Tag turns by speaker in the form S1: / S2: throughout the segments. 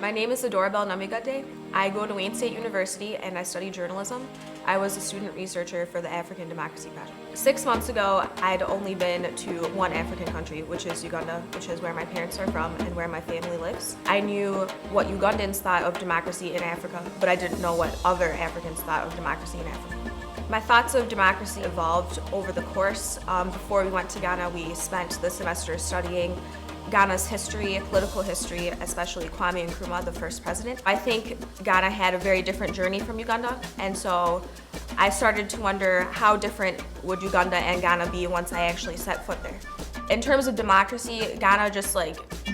S1: My name is Adorabelle Namigadde. I go to Wayne State University and I study journalism. I was a student researcher for the African Democracy Project. 6 months ago, I'd only been to one African country, which is Uganda, which is where my parents are from and where my family lives. I knew what Ugandans thought of democracy in Africa, but I didn't know what other Africans thought of democracy in Africa. My thoughts of democracy evolved over the course. Before we went to Ghana, we spent the semester studying Ghana's history, political history, especially Kwame Nkrumah, the first president. I think Ghana had a very different journey from Uganda, and so I started to wonder how different would Uganda and Ghana be once I actually set foot there. In terms of democracy, Ghana just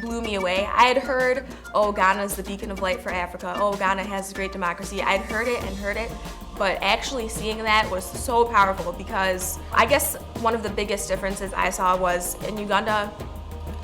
S1: blew me away. I had heard, oh, Ghana's the beacon of light for Africa. Oh, Ghana has great democracy. I'd heard it, but actually seeing that was so powerful because I guess one of the biggest differences I saw was in Uganda,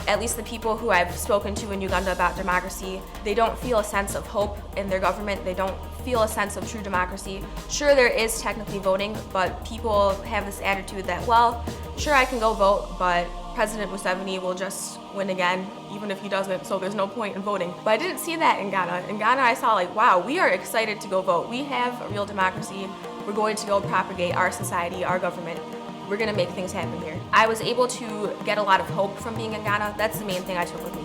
S1: at least the people who I've spoken to in Uganda about democracy, they don't feel a sense of hope in their government. They don't feel a sense of true democracy. Sure, there is technically voting, but people have this attitude that, well, sure, I can go vote, but President Museveni will just win again, even if he doesn't, so there's no point in voting. But I didn't see that in Ghana. In Ghana, I saw wow, we are excited to go vote. We have a real democracy. We're going to go propagate our society, our government. We're gonna make things happen here. I was able to get a lot of hope from being in Ghana. That's the main thing I took with me.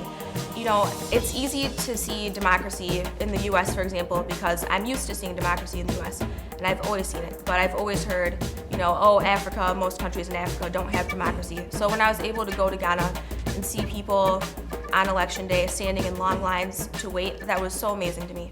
S1: You know, it's easy to see democracy in the US, for example, because I'm used to seeing democracy in the US, and I've always seen it. But I've always heard, oh, Africa, most countries in Africa don't have democracy. So when I was able to go to Ghana and see people on election day standing in long lines to wait, that was so amazing to me.